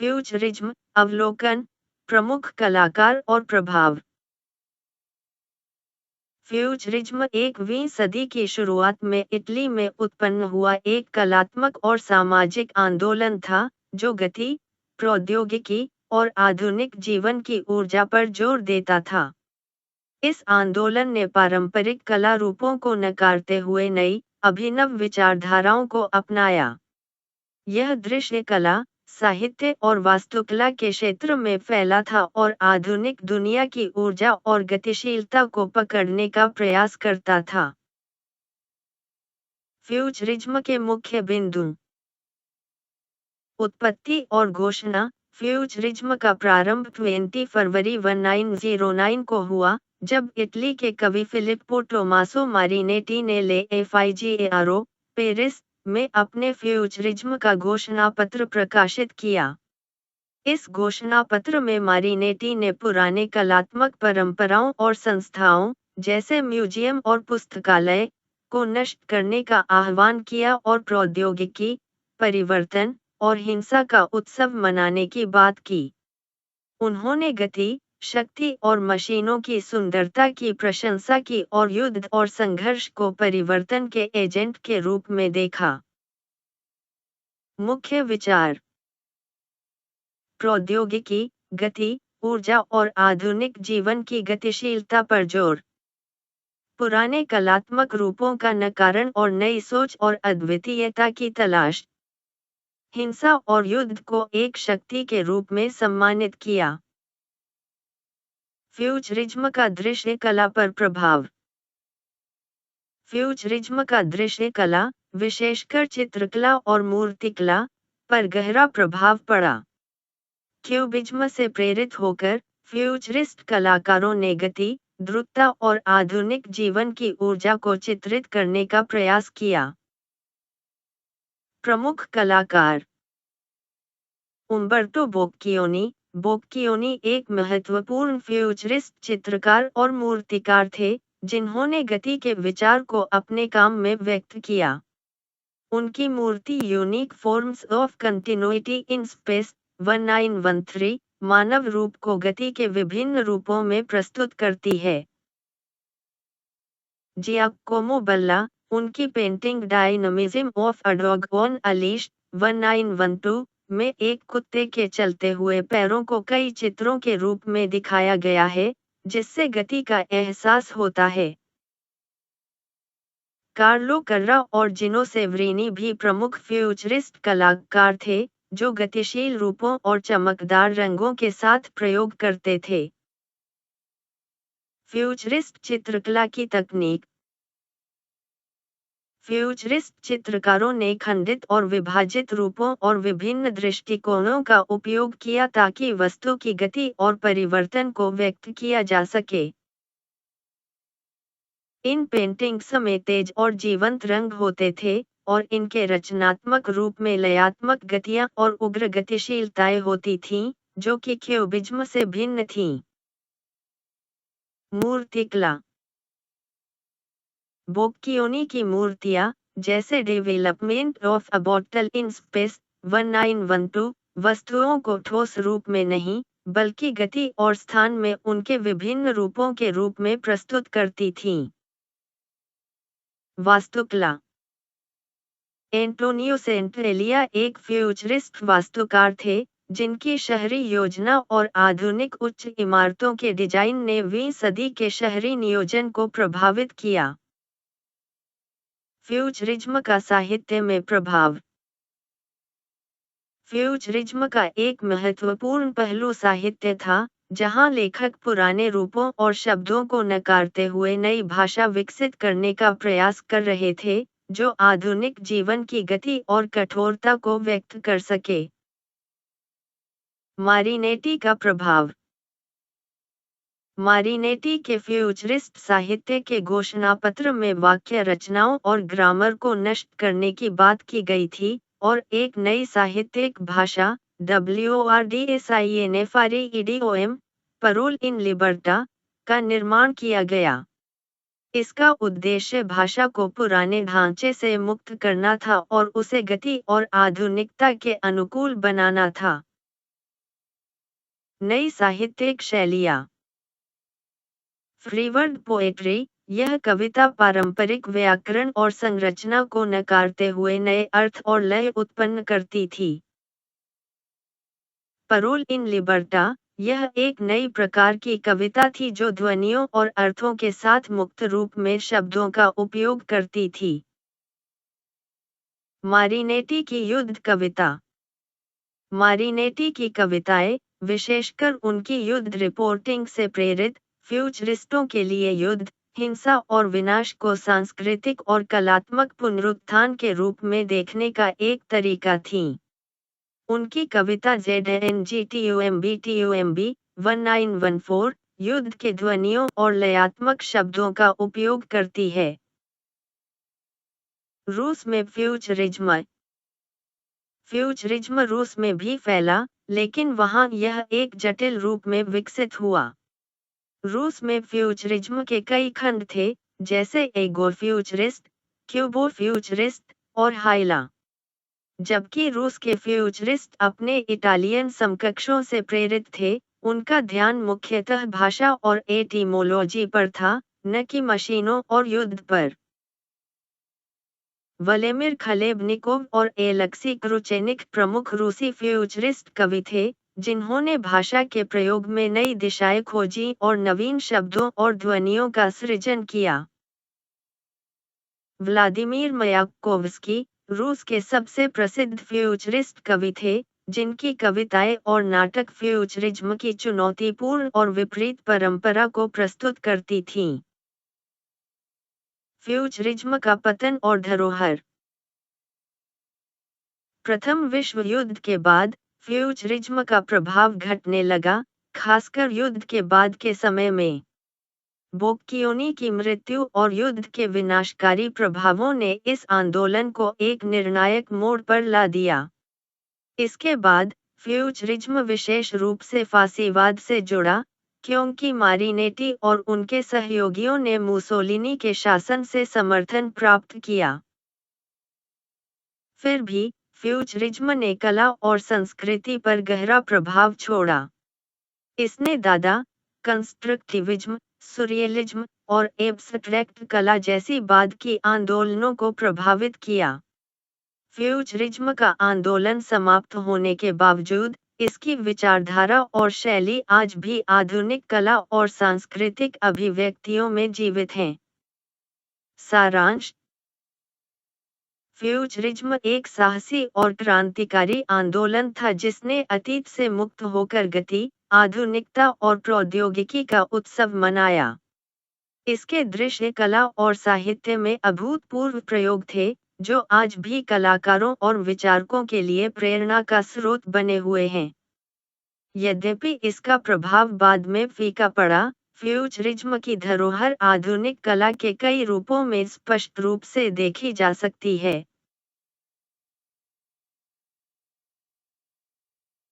Futurism, अवलोकन, प्रमुख कलाकार और प्रभाव। फ्यूचरिज्म 1वीं सदी की शुरुआत में इटली में उत्पन्न हुआ एक कलात्मक और सामाजिक आंदोलन था, जो गति, प्रौद्योगिकी और आधुनिक जीवन की ऊर्जा पर जोर देता था। इस आंदोलन ने पारंपरिक कला रूपों को नकारते हुए नई, अभिनव विचारधाराओं को अपनाया। यह दृश्य कला, साहित्य और वास्तुकला के क्षेत्र में फैला था और आधुनिक दुनिया की ऊर्जा और गतिशीलता को पकड़ने का प्रयास करता था। फ्यूचरिज्म के मुख्य बिंदु। उत्पत्ति और घोषणा। फ्यूचरिज्म का प्रारंभ 20 फरवरी 1909 को हुआ, जब इटली के कवि फिलिप्पो टोमासो मारिनेटी ने ले फिगारो, पेरिस में अपने फ्यूचरिज्म का घोषणा पत्र प्रकाशित किया। इस घोषणा पत्र में मारिनेटी ने पुराने कलात्मक परंपराओं और संस्थाओं, जैसे म्यूजियम और पुस्तकालय, को नष्ट करने का आह्वान किया और प्रौद्योगिकी, परिवर्तन और हिंसा का उत्सव मनाने की बात की। उन्होंने गति, शक्ति और मशीनों की सुंदरता की प्रशंसा की और युद्ध और संघर्ष को परिवर्तन के एजेंट के रूप में देखा। मुख्य विचार। प्रौद्योगिकी, गति, ऊर्जा और आधुनिक जीवन की गतिशीलता पर जोर। पुराने कलात्मक रूपों का नकारण और नई सोच और अद्वितीयता की तलाश। हिंसा और युद्ध को एक शक्ति के रूप में सम्मानित किया। फ्यूचरिज्म का दृश्य कला पर प्रभाव। फ्यूचरिज्म का दृश्य कला, विशेषकर चित्रकला और मूर्तिकला, पर गहरा प्रभाव पड़ा। क्यूबिज्म से प्रेरित होकर, फ्यूचरिस्ट कलाकारों ने गति, द्रुतता और आधुनिक जीवन की ऊर्जा को चित्रित करने का प्रयास किया। प्रमुख कलाकार। उम्बर्टो बोक्कियोनी एक महत्वपूर्ण फ्यूचरिस्ट चित्रकार और मूर्तिकार थे, जिन्होंने गति के विचार को अपने काम में व्यक्त किया। उनकी मूर्ति unique forms of continuity in space 1913 मानव रूप को गति के विभिन्न रूपों में प्रस्तुत करती है। जियाकोमो बल्ला, उनकी painting dynamism of a dog on a leash 1912 में एक कुत्ते के चलते हुए पैरों को कई चित्रों के रूप में दिखाया गया है, जिससे गति का एहसास होता है। कार्लो कर्रा और जिनो सेवरीनी भी प्रमुख फ्यूचरिस्ट कलाकार थे, जो गतिशील रूपों और चमकदार रंगों के साथ प्रयोग करते थे। फ्यूचरिस्ट चित्रकला की तकनीक। फ्यूचरिस्ट चित्रकारों ने खंडित और विभाजित रूपों और विभिन्न दृष्टिकोणों का उपयोग किया ताकि वस्तु की गति और परिवर्तन को व्यक्त किया जा सके। इन पेंटिंग्स में तेज और जीवंत रंग होते थे, और इनके रचनात्मक रूप में लयात्मक गतियां और उग्र गतिशीलताएं होती थीं, जो कि क्यूबिज्म से भिन्न थीं। मूर्तिकला। बोक्कियोनी की मूर्तियां, जैसे development of a bottle in space 1912, वस्तुओं को ठोस रूप में नहीं, बल्कि गति और स्थान में उनके विभिन्न रूपों के रूप में प्रस्तुत करती थीं। वास्तुकला। एंटोनियो सेंटेलिया एक फ्यूचरिस्ट वास्तुकार थे, जिनकी शहरी योजना और आधुनिक उच्च इमारतों के डिजाइन ने 20वीं सदी के शहरी नियोजन को प्रभावित किया। फ्यूचरिज्म का साहित्य में प्रभाव। फ्यूचरिज्म का एक महत्वपूर्ण पहलू साहित्य था, जहां लेखक पुराने रूपों और शब्दों को नकारते हुए नई भाषा विकसित करने का प्रयास कर रहे थे, जो आधुनिक जीवन की गति और कठोरता को व्यक्त कर सके। मारिनेटी का प्रभाव। मारिनेटी के फ्यूचरिस्ट साहित्य के घोषणा पत्र में वाक्य रचनाओं और ग्रामर को नष्ट करने की बात की गई थी, और एक नई साहित्यिक भाषा, WORDSINFREDOM, परोल इन लिबर्टा, का निर्माण किया गया। इसका उद्देश्य भाषा को पुराने ढांचे से मुक्त करना था और उसे गति और आधुनिकता के अनुकूल बनाना था। नई साहित्यिक शैलियाँ। फ्रीवर्ड पोएट्री, यह कविता पारंपरिक व्याकरण और संरचना को नकारते हुए नए अर्थ और लय उत्पन्न करती थी। परोल इन लिबर्टा, यह एक नई प्रकार की कविता थी जो ध्वनियों और अर्थों के साथ मुक्त रूप में शब्दों का उपयोग करती थी। मारिनेटी की युद्ध कविता। मारिनेटी की कविताएं, विशेषकर उनकी युद्ध रिपोर्टिंग से प्रेरित, फ्यूचरिस्टों के लिए युद्ध, हिंसा और विनाश को सांस्कृतिक और कलात्मक पुनरुत्थान के रूप में देखने का एक तरीका थीं। उनकी कविता ZNGTUMB 1914 युद्ध के ध्वनियों और लयात्मक शब्दों का उपयोग करती है। रूस में फ्यूचरिज्म। फ्यूचरिज्म रूस में भी फैला, लेकिन वहां यह एक जटिल रूप में विकसित हुआ। रूस में फ्यूचरिज्म के कई खंड थे, जैसे एगो फ्यूचरिस्ट, क्यूबो फ्यूचरिस्ट और हाइला। जबकि रूस के फ्यूचरिस्ट अपने इटालियन समकक्षों से प्रेरित थे, उनका ध्यान मुख्यतः भाषा और एटिमोलॉजी पर था, न कि मशीनों और युद्ध पर। व्लादिमीर खलेबनिकोव और एलेक्सी क्रुचेनिक प्रमुख रूसी फ्यूचरिस्ट कवि थे, जिन्होंने भाषा के प्रयोग में नई दिशाएं खोजी और नवीन शब्दों और ध्वनियों का सृजन किया। व्लादिमीर मयाकोव्स्की, रूस के सबसे प्रसिद्ध फ्यूचरिस्ट कवि थे, जिनकी कविताएं और नाटक फ्यूचरिज्म की चुनौतीपूर्ण और विपरीत परंपरा को प्रस्तुत करती थीं। फ्यूचरिज्म का पतन और धरोहर। प्रथम विश्व युद्ध के बाद फ्यूचरिज्म का प्रभाव घटने लगा, खासकर युद्ध के बाद के समय में। बोक्कियोनी की मृत्यु और युद्ध के विनाशकारी प्रभावों ने इस आंदोलन को एक निर्णायक मोड़ पर ला दिया। इसके बाद फ्यूचरिज्म विशेष रूप से फासीवाद से जुड़ा, क्योंकि मारिनेटी और उनके सहयोगियों ने मुसोलिनी के शासन से समर्थन प्राप्त किया। फिर भी फ्यूचरिज्म ने कला और संस्कृति पर गहरा प्रभाव छोड़ा। इसने दादा, कंस्ट्रक्टिविज्म, सुरियलिज्म और एब्स्ट्रैक्ट कला जैसी बाद की आंदोलनों को प्रभावित किया। फ्यूचरिज्म का आंदोलन समाप्त होने के बावजूद, इसकी विचारधारा और शैली आज भी आधुनिक कला और सांस्कृतिक अभिव्यक्तियों में जीवित हैं। सारांश। फ्यूचरिज्म एक साहसी और क्रांतिकारी आंदोलन था जिसने अतीत से मुक्त होकर गति, आधुनिकता और प्रौद्योगिकी का उत्सव मनाया। इसके दृश्य कला और साहित्य में अभूतपूर्व प्रयोग थे, जो आज भी कलाकारों और विचारकों के लिए प्रेरणा का स्रोत बने हुए हैं। यद्यपि इसका प्रभाव बाद में फीका पड़ा, फ्यूचरिज्म की धरोहर आधुनिक कला के कई रूपों में स्पष्ट रूप से देखी जा सकती है।